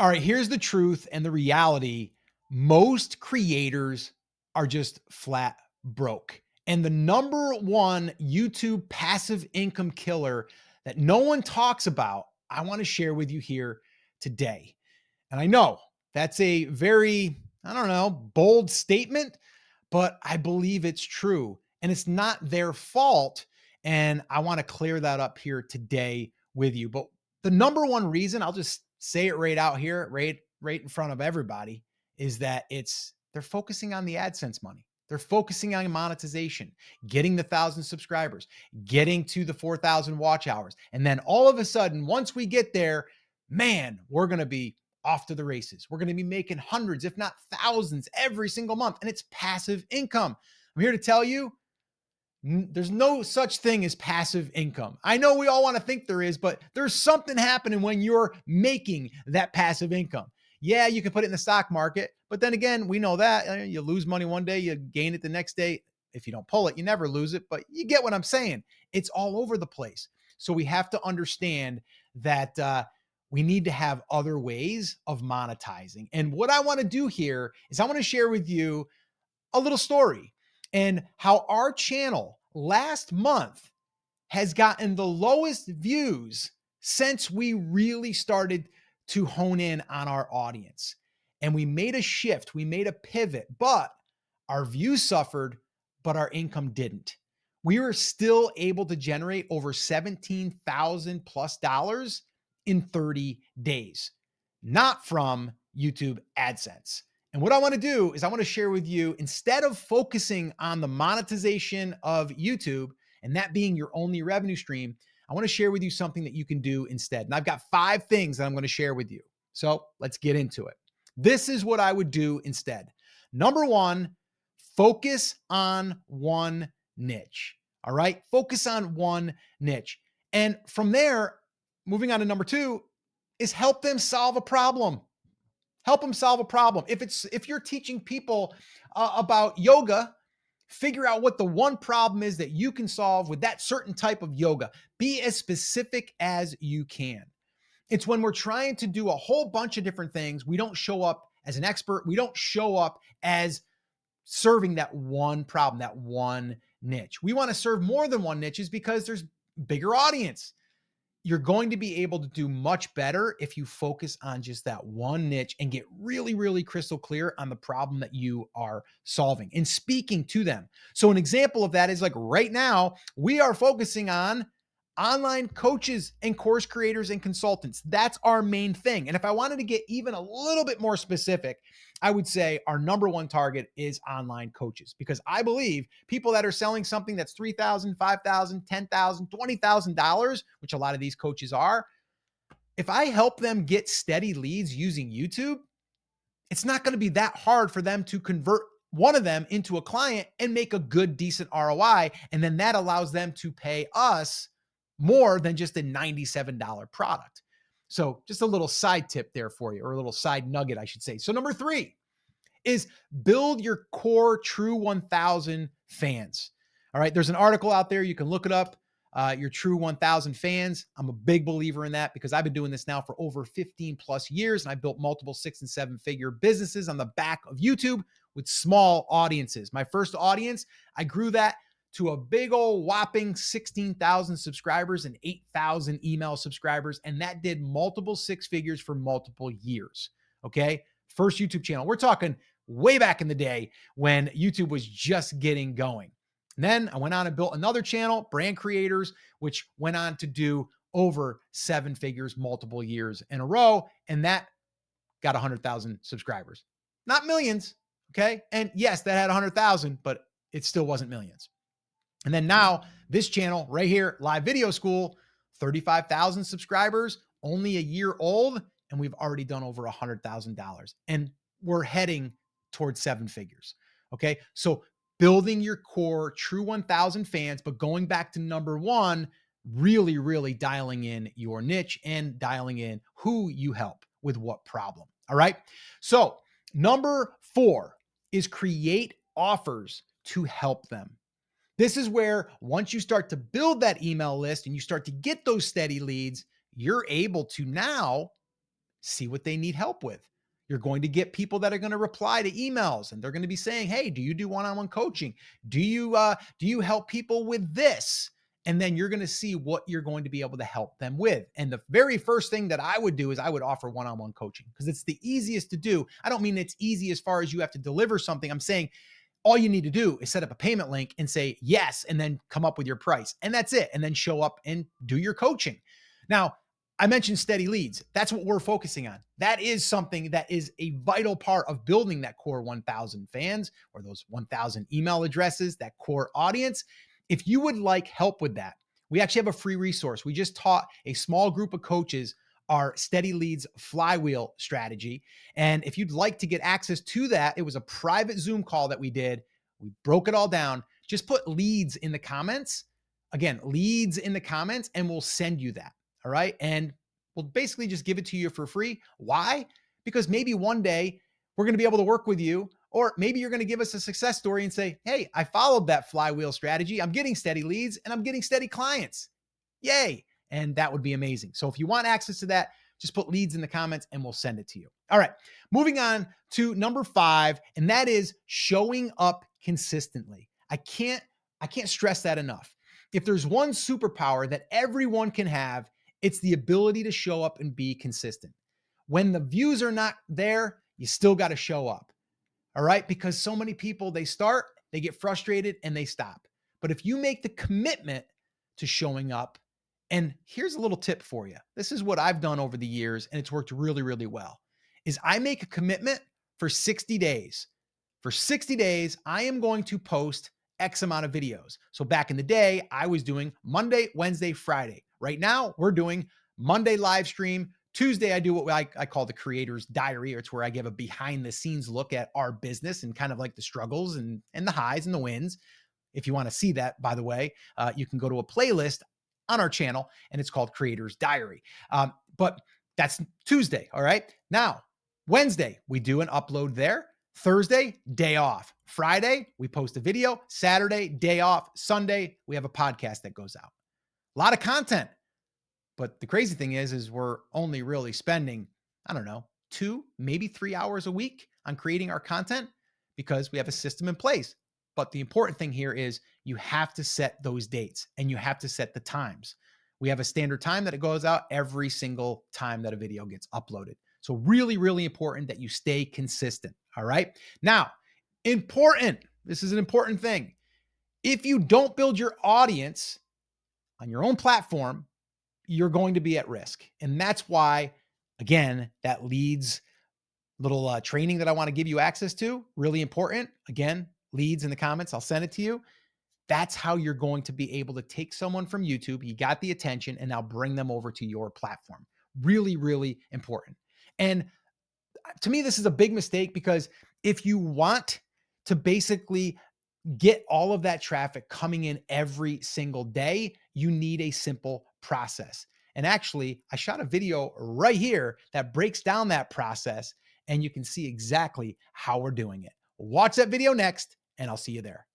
All right, here's the truth and the reality. Most creators are just flat broke. And the number one YouTube passive income killer that no one talks about, I want to share with you here today. And I know that's a very, I don't know, bold statement, but I believe it's true. And it's not their fault. And I want to clear that up here today with you. But the number one reason, I'll just say it right out here, right in front of everybody, is that they're focusing on the AdSense money. They're focusing on monetization, getting the 1,000 subscribers, getting to the 4,000 watch hours. And then all of a sudden, once we get there, man, we're going to be off to the races. We're going to be making hundreds, if not thousands, every single month. And it's passive income. I'm here to tell you there's no such thing as passive income. I know we all want to think there is, but there's something happening when you're making that passive income. Yeah, you can put it in the stock market, but then again, we know that you lose money one day, you gain it the next day. If you don't pull it, you never lose it, but you get what I'm saying. It's all over the place. So we have to understand that we need to have other ways of monetizing. And what I want to do here is I want to share with you a little story and how our channel last month has gotten the lowest views since we really started to hone in on our audience. And we made a shift, we made a pivot, but our views suffered, but our income didn't. We were still able to generate over 17,000 plus dollars in 30 days, not from YouTube AdSense. And what I want to do is I want to share with you, instead of focusing on the monetization of YouTube and that being your only revenue stream, I want to share with you something that you can do instead. And I've got 5 things that I'm going to share with you. So let's get into it. This is what I would do instead. Number 1, focus on one niche. All right. Focus on one niche. And from there, moving on to number 2 is help them solve a problem. Help them solve a problem. If you're teaching people about yoga, figure out what the one problem is that you can solve with that certain type of yoga. Be as specific as you can. It's when we're trying to do a whole bunch of different things, we don't show up as an expert. We don't show up as serving that one problem, that one niche. We want to serve more than one niches because there's bigger audience. You're going to be able to do much better if you focus on just that one niche and get really, really crystal clear on the problem that you are solving and speaking to them. So an example of that is like right now, we are focusing on online coaches and course creators and consultants. That's our main thing. And if I wanted to get even a little bit more specific, I would say our number one target is online coaches, because I believe people that are selling something that's $3,000, $5,000, $10,000, $20,000, which a lot of these coaches are, if I help them get steady leads using YouTube, it's not going to be that hard for them to convert one of them into a client and make a good, decent ROI. And then that allows them to pay us more than just a $97 product. So just a little side tip there for you, or a little side nugget, I should say. So number 3 is build your core true 1,000 fans. All right. There's an article out there. You can look it up. Your true 1,000 fans. I'm a big believer in that because I've been doing this now for over 15 plus years. And I built multiple 6 and 7 figure businesses on the back of YouTube with small audiences. My first audience, I grew that to a big old whopping 16,000 subscribers and 8,000 email subscribers. And that did multiple 6 figures for multiple years. Okay. First YouTube channel. We're talking way back in the day when YouTube was just getting going. And then I went on and built another channel, Brand Creators, which went on to do over 7 figures multiple years in a row. And that got 100,000 subscribers. Not millions, okay? And yes, that had 100,000, but it still wasn't millions. And then now this channel right here, Live Video School, 35,000 subscribers, only a year old, and we've already done over $100,000. And we're heading towards 7 figures. Okay. So building your core true 1,000 fans, but going back to number 1, really, really dialing in your niche and dialing in who you help with what problem. All right. So number 4 is create offers to help them. This is where once you start to build that email list and you start to get those steady leads, you're able to now see what they need help with. You're going to get people that are going to reply to emails and they're going to be saying, "Hey, do you do one-on-one coaching? Do you help people with this?" And then you're going to see what you're going to be able to help them with. And the very first thing that I would do is I would offer one-on-one coaching because it's the easiest to do. I don't mean it's easy as far as you have to deliver something. I'm saying all you need to do is set up a payment link and say yes, and then come up with your price. And that's it. And then show up and do your coaching. Now, I mentioned steady leads. That's what we're focusing on. That is something that is a vital part of building that core 1,000 fans or those 1,000 email addresses, that core audience. If you would like help with that, we actually have a free resource. We just taught a small group of coaches our Steady Leads Flywheel Strategy. And if you'd like to get access to that, it was a private Zoom call that we did. We broke it all down. Just put leads in the comments. Again, leads in the comments, and we'll send you that. All right. And we'll basically just give it to you for free. Why? Because maybe one day we're going to be able to work with you, or maybe you're going to give us a success story and say, "Hey, I followed that flywheel strategy. I'm getting steady leads and I'm getting steady clients." Yay. And that would be amazing. So if you want access to that, just put leads in the comments and we'll send it to you. All right. Moving on to number 5, and that is showing up consistently. I can't stress that enough. If there's one superpower that everyone can have, it's the ability to show up and be consistent. When the views are not there, you still got to show up. All right. Because so many people, they start, they get frustrated and they stop. But if you make the commitment to showing up, and here's a little tip for you. This is what I've done over the years, and it's worked really, really well, is I make a commitment for 60 days. For 60 days, I am going to post X amount of videos. So back in the day, I was doing Monday, Wednesday, Friday. Right now, we're doing Monday live stream. Tuesday, I do what I call the creator's diary. It's where I give a behind the scenes look at our business and kind of like the struggles and the highs and the wins. If you want to see that, by the way, you can go to a playlist on our channel and it's called Creator's Diary. But that's Tuesday. All right. Now, Wednesday, we do an upload there. Thursday, day off. Friday, we post a video. Saturday, day off. Sunday, we have a podcast that goes out. A lot of content. But the crazy thing is we're only really spending, I don't know, 2, maybe 3 hours a week on creating our content because we have a system in place. But the important thing here is you have to set those dates and you have to set the times. We have a standard time that it goes out every single time that a video gets uploaded. So really, really important that you stay consistent. All right. Now, this is an important thing. If you don't build your audience on your own platform, you're going to be at risk. And that's why, again, that leads little training that I want to give you access to, really important. Again, leads in the comments. I'll send it to you. That's how you're going to be able to take someone from YouTube. You got the attention and now bring them over to your platform. Really, really important. And to me, this is a big mistake because if you want to basically get all of that traffic coming in every single day, you need a simple process. And actually, I shot a video right here that breaks down that process and you can see exactly how we're doing it. Watch that video next and I'll see you there.